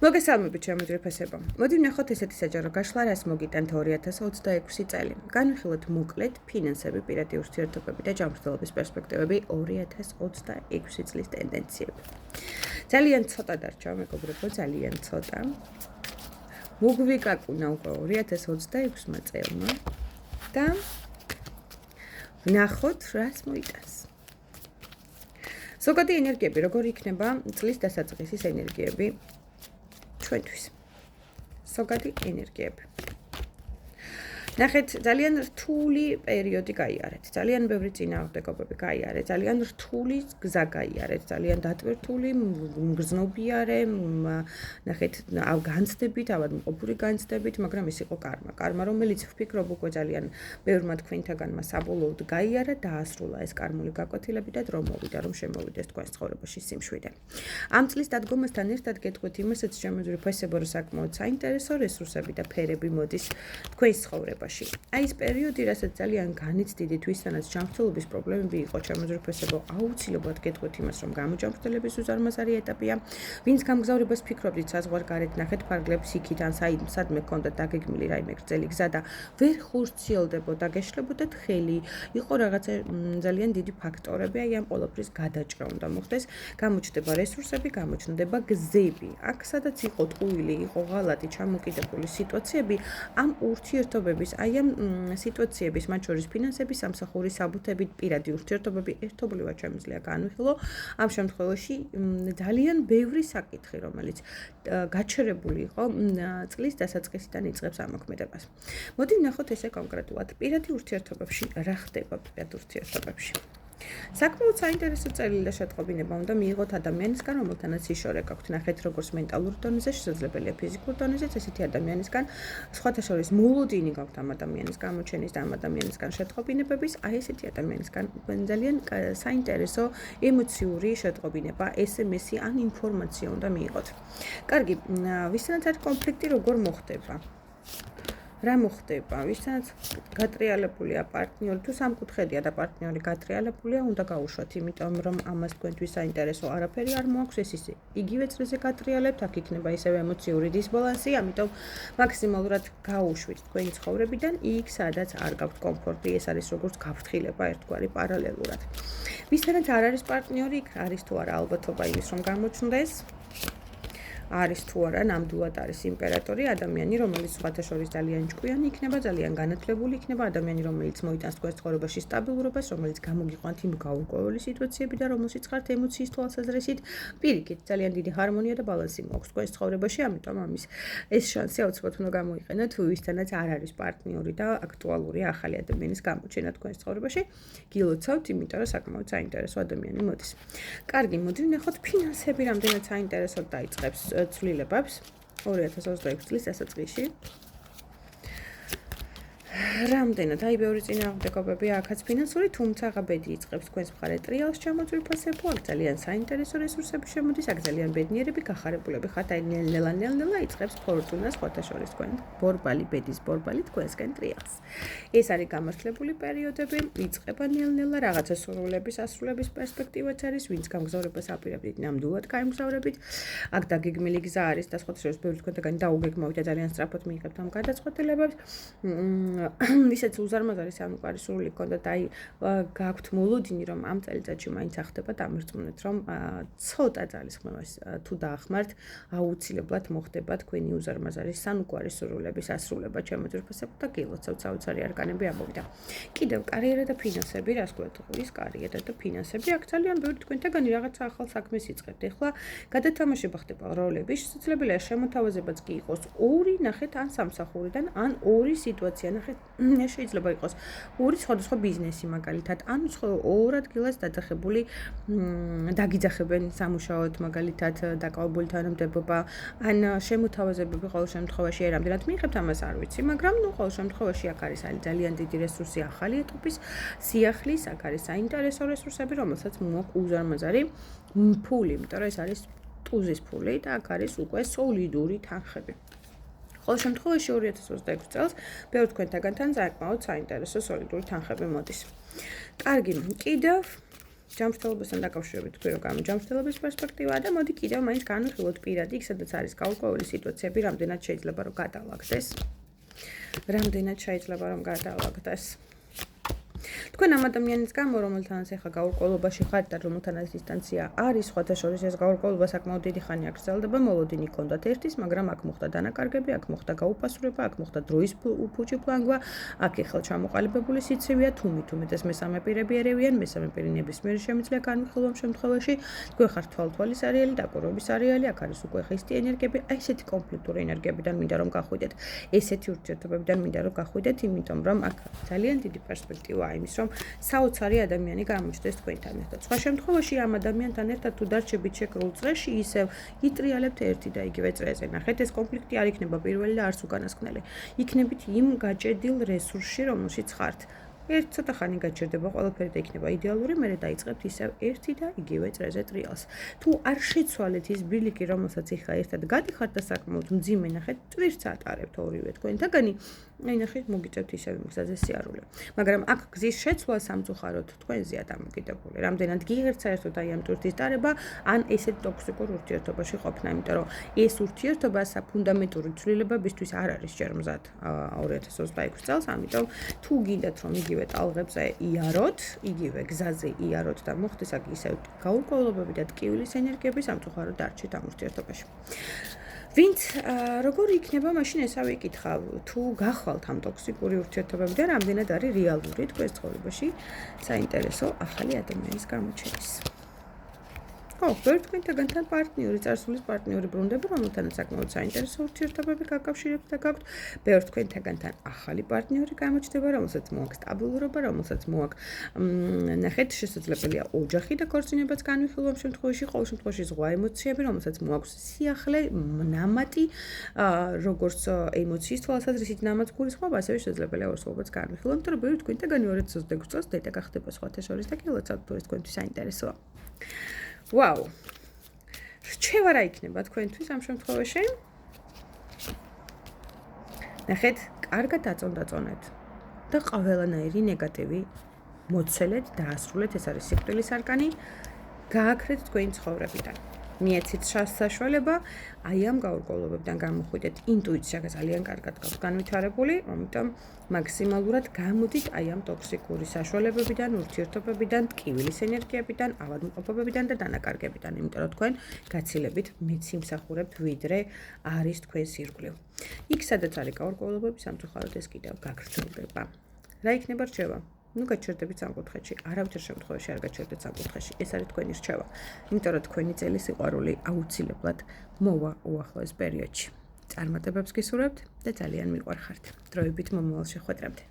მოგესალმებით ჩემო ძვირფასებო. მოდი ვნახოთ ესეთი საჯარო გაშლა, რას მოგიტანთ 2026 წელი. განვიხილოთ მოკლედ ფინანსები, პირადი ურთიერთობები და ჯანმრთელობის პერსპექტივები 2026 წლის ტენდენციები. ძალიან ცოტა დარჩა, მეგობრებო, ძალიან ცოტა. მოგვიკაკუნა უკვე 2026 წელმა და ვნახოთ რას მოიტანს. ზოგადი ენერგიები, როგორ იქნება წლის დასაწყისის ენერგიები ჩვენთვის. ზოგადი ენერგიები. ნახეთ, ძალიან რთული პერიოდი გაიარეთ. ძალიან ბევრი წინააღმდეგობები გაიარეთ. ძალიან რთული გზა გაიარეთ. ძალიან დატვირთული, მგრძნობიარე, ნახეთ, განცდებით, ავადმყოფური განცდებით, მაგრამ ეს იყო კარმა. კარმა, რომელიც ვფიქრობ უკვე ძალიან ბევრმა თქვენთაგანმა საბოლოოდ გაიარა, დაასრულა ეს კარმული გაკვეთილები და დრო მოვიდა, რომ შემოვიდეს თქვენს ცხოვრებაში სიმშვიდე. ამ წლის დადგომასთან ერთად გეტყვით იმასაც, ჩემო ძვირფასებო, რომ საკმაოდ საინტერესო რესურსები და ფერები მოდის თქვენს ცხოვრებაში. Აი ეს პერიოდი, რასაც ძალიან განიცდიდით, ვისთანაც ჯანმრთელობის პრობლემები იყო, ჩემო ძვირფასებო, აუცილებლად გეტყვით იმას, რომ გამოჯანმრთელების უზარმაზარი ეტაპია. ვინც გამგზავრებას ფიქრობდით საზღვარგარეთ, ნახეთ ფარგლებს იქით ან სადმე გქონდათ დაგეგმილი რაიმე გრძელი გზა და ვერ ხურციელდებოდა, გეშლებოდათ ხელი, იყო რაღაცა ძალიან დიდი ფაქტორები, აი ამ ყოველფრის გადაჭრა უნდა მოხდეს, გამოჩნდება რესურსები, გამოჩნდება გზები. აქ სადაც იყო ტყუილი, იყო ღალატი, ჩამოკიდებული სიტუაციები, ამ ურთიერთობების აი ამ სიტუაციების, მათ შორის ფინანსების, სამსახურის საბუთებით, პირადი ურთიერთობები ერთობლივად შემიძლია განვიხილო. ამ შემთხვევაში ძალიან ბევრი საკითხი, რომელიც გაჩერებული იყო წლის დასაწყისიდან იწყებს ამოქმედებას. მოდი ვნახოთ ესე კონკრეტულად პირადი ურთიერთობებში რა ხდება პირადი ურთიერთობებში. საკმაოდ საინტერესო წელი და შეტყობინება უნდა მიიღოთ ადამიანისგან, რომელთანაც სიშორე გაქვთ. ნახეთ, როგორც მენტალურ დონეზე, შესაძლებელია ფიზიკურ დონეზეც, ესეთი ადამიანისგან, სხვათა შორის მოლოდინი გაქვთ ამ ადამიანის გამოჩენის და ამ ადამიანისგან შეტყობინებების, აი ესეთი ადამიანისგან ძალიან საინტერესო ემოციური შეტყობინება, SMS-ი ან ინფორმაცია უნდა მიიღოთ. კარგი, ვისთანაც არის კონფლიქტი, როგორ მოხდება? რა მოხდება? ვისთანაც გატრიალებულია პარტნიორი, თუ სამკუთხედია და პარტნიორი გატრიალებულია, უნდა გაუშვათ, იმიტომ რომ ამას თქვენთვის საინტერესო არაფერი არ მოაქვს, ეს ისე იგივე წრეზე გატრიალებთ, აქ იქნება ისევ ემოციური დისბალანსი, ამიტომ მაქსიმალურად გაუშვით თქვენი ცხოვრებიდან იქ, სადაც არ გაქვთ კომფორტი, ეს არის როგორც გაფრთხილება ერთგვარი პარალელურად. ვისთანაც არ არის პარტნიორი, იქ არის თუ არა ალბათობა იმის, რომ გამოჩნდეს. არის თუ არა ნამდვილად არის იმპერატორი, ადამიანი, რომელიც სხვათა შორის ძალიან ჭკვიანი იქნება, ძალიან განათლებული იქნება, ადამიანი, რომელიც მოიტანს თქვენს ცხოვრებაში სტაბილურობას, რომელიც გამოგიყვანთ იმ გაურკვეველი სიტუაციები და რომელშიც ხართ ემოციის თვალსაზრისით, პირიქით, ძალიან დიდი ჰარმონია და ბალანსი მოაქვს თქვენს ცხოვრებაში, ამიტომ ამის ეს შანსი აუცილებლად უნდა გამოიყენოთ, ვისთანაც არ არის პარტნიორი და აქტუალურია ახალი ადამიანის გამოჩენა თქვენს ცხოვრებაში. გილოცავთ, იმიტომ რომ საკმაოდ საინტერესო ადამიანი მოდის. კარგი, მოდი ვნახოთ ფინანსები რამდენად საინტერესოდ დაიწყებს ცვლილებებს 2026 წლის დასაწყისში. რამდენად, აი ბევრი წინააღმდეგობები აქაც ფინანსური, თუმცა ბედი იწყებს თქვენს მხარე ტრიალს ჩამოძვირფასებო, აქ ძალიან საინტერესო რესურსები შემოდის, აქ ძალიან ბედნიერები, გახარებულები ხართ, აი ნელ-ნელა იწყებს ფორტუნა სხვათა შორის თქვენ ბორბალი, ბედის ბორბალი თქვენსკენ ტრიალს. ეს არის გამართლებული პერიოდები, იწყება ნელ-ნელა რაღაცა სურვილების ასრულების პერსპექტივაც არის, ვინც გამგზავრებას აპირებდით, ნამდვილად გაიმგზავრებით. აქ დაგეგმილი გზა არის და სხვათა შორის ბევრი თქვენთაგანი დაუგეგმავით და ძალიან სწრაფად მიიღებთ ამ გადაწყვეტილებებს. ვისაც უზარმაზარი სამყარო სურვილი გქონდათ, აი გაქვთ მოლოდინი, რომ ამ წელიწადში მაინც ახდება დამირწმუნეთ, რომ ცოტა ძალისხმევას თუ დაახმართ, აუცილებლად მოხდება თქვენი უზარმაზარი სამყარო სურვილების ასრულება, ჩემო ძვირფასებო და გილოცავთ საოცარი არგანები ამოვიდა. კიდევ კარიერა და ფინანსები, რას გვქვათ, ის კარიერა და ფინანსები, აქ ძალიან ბევრი თქვენთაგანი რაღაცა ახალ საქმეს იწყებთ. ეხლა გადათამაშება ხდება როლები, შესაძლებელია შემოთავაზებაც კი იყოს ორი, ნახეთ, ან სამსახურიდან, ან ორი სიტუაცია, ნახეთ, შეიძლება იყოს ორი სხვადასხვა ბიზნესი მაგალითად, ან ორ ადგილას დაძახებული დაგიძახებენ სამუშაოდ მაგალითად დაკავებული თანამდებობა, ან შემოთავაზებები ყოველ შემთხვევაში აი რამდენად მიიღებთ ამას არ ვიცი, მაგრამ ყოველ შემთხვევაში აქ არის ძალიან დიდი რესურსი ახალი ეტაპის სიახლის, აქ არის საინტერესო რესურსები, რომელსაც მოაქვს უზარმაზარი ფული, იმიტომ რომ ეს არის ტუზის ფული და აქ არის უკვე სოლიდური თანხები. ყოველ შემთხვევაში 2026 წელს ბევრ თქვენთაგანთან საკმაოდ საინტერესო სოლიდური თანხები მოდის. კარგი, კიდევ ჯანმრთელობასთან დაკავშირებით თქვი რომ ჯანმრთელობის პერსპექტივაა და მოდი კიდევ მაინც განვიხილოთ პირადი იქ სადაც არის გაურკვეველი სიტუაციები, რამდენად შეიძლება რომ გადაალაგდეს. რამდენად შეიძლება რომ გადაალაგდეს. თქვენ ამ ადამიანის გამო, რომელთანაც ახლა გაურკვევლობაში ხართ და რომელთანაც დისტანცია არის, სხვათა შორის ეს გაურკვევლობა საკმაოდ დიდი ხანი აქ გრძელდება, მოლოდინი ჰქონდათ ერთის, მაგრამ აქ მოხდა დანაკარგები, აქ მოხდა გაუფასურება, აქ მოხდა დროის ფუჭიფლანგვა, აქ ახლა ჩამოყალიბებული სიცივეა, თუმეტეს მესამე პირები ერევიან, მესამე პირი ნებისმიერ შემიძლია განვიხილვამ შემთხვევაში, თქვენ ხართ თვალთვალის არეალი, დაკვირვების არეალი, აქ არის უკვე ხისტი ენერგიები, აი ესეთი კონფლიქტური ენერგიებიდან მინდა რომ გახვიდეთ. ესეთი ურთიერთობებიდან მინდა რომ გახვიდეთ, იმიტომ რომ აქ ძალიან დიდი პერსპექტივაა იმის, რომ საოცარი ადამიანი გამოჩნდეს თქვენთან ერთად. სხვა შემთხვევაში ამ ადამიანთან ერთად თუ დარჩებით შეკრულ წრეში, ისევ იტრიალებთ ერთი და იგივე წრეზე. ნახეთ, ეს კონფლიქტი არ იქნება პირველი და არც უკანასკნელი. იქნებით იმ გაჭედილ რესურსში, რომელშიც ხართ. ერთ ცოტა ხანი გაჩერდება ყველაფერი და იქნება იდეალური, მერე დაიწყებთ ისევ ერთი და იგივე წრეზე ტრიალს. თუ არ შეცვალეთ ის ბილიკი, რომელსაც ეხლა ერთად გადიხართ და საკმაოდ მძიმე, ნახეთ, ტვირთს ატარებთ ორივე თქვენთაგანი, აი ნახეთ, მოგიწევთ ისევ იმ გზაზე სიარული. მაგრამ აქ გზის შეცვლა სამწუხაროდ თქვენზეა დამოკიდებული. რამდენად გიღებთ საერთოდ აი ამ ტვირთის დარება, ან ესეთ ტოქსიკურ ურთიერთობაში ყოფნა, იმიტომ რომ ეს ურთიერთობა საფუნდამენტური ცვლილებებისთვის არ არის ჯერ მზად 2026 წელს, ამიტომ თუ გინდათ რომ იგივე ტალღებზე იაროთ, იგივე გზაზე იაროთ და მოხდეს აქ ისევ გაურკვევლობები და ტკივილის ენერგიები სამწუხაროდ დარჩით ამ ურთიერთობაში. ვინც როგორი იქნება მაშინ ესა ვიკითხავ, თუ გახვალთ ამ ტოქსიკური ურთიერთობები და რამდენად არის რეალური თქვენს ცხოვრებაში საინტერესო ახალი ადამიანის გამოჩენის. ბევრი თქვენთაგანთან პარტნიორი, წარსულის პარტნიორი ბრუნდება, რომელთანაც საკმაოდ საინტერესო ურთიერთობები გაკავშირებთ და გაქვთ. ბევრი თქვენთაგანთან ახალი პარტნიორი გამოჩნდება, რომელსაც მოაქვს სტაბილურობა, რომელსაც მოაქვს ნახეთ, შესაძლებელია ოჯახი და ქორწინებაც განვიხილვამ შემთხვევაში, ყოველ შემთხვევაში ზღვა ემოციები, რომელსაც მოაქვს სიახლე, ნამატი, როგორც ემოციის თვალსაზრისით ნამატ გულისხმობა, ასევე შესაძლებელია ორსულობაც განვიხილვა, იმიტომ რომ ბევრი თქვენთაგანი 2026 წელს დედა გახდება სხვათა შორის და კილოცავთ თუ ეს თქვენთვის საინტერესოა. ვაუ. რჩევა რა იქნება თქვენთვის ამ შემთხვევაში? ნახეთ, კარგად აწონდაწონეთ და ყველანაირი ნეგატივი მოცელეთ, დაასრულეთ, ეს არის სიკვდილის არკანი, გააქრეთ თქვენი ცხოვრებიდან. მიეცით საშუალება, აი ამ გაურკვევლობებიდან გამოხვიდეთ. ინტუიცია ძალიან კარგად გაქვთ განვითარებული, ამიტომ მაქსიმალურად გამოდით აი ამ ტოქსიკური საშუალებებიდან, ურთიერთობებიდან, ტკივილის ენერგიებიდან, ავადმყოფობებიდან და დანაკარგებიდან, იმიტომ რომ თქვენ გაცილებით მეც იმსახურებთ, ვიდრე არის თქვენს ირგვლივ. იქ სადაც არის გაურკვევლობები, სამწუხაროდ ეს კიდევ გაგრძელდება. რა იქნება რჩევა? ნუ გაჩერდებით სამკუთხედში, არავითარ შემთხვევაში არ გაჩერდეთ სამკუთხედში. ეს არის თქვენი რჩევა. იმიტომ რომ თქვენი წელი სიყვარული აუცილებლად მოვა უახლოეს პერიოდში. წარმატებებს გისურვებთ და ძალიან მიყვარხართ. დროებით მომავალ შეხვედრამდე.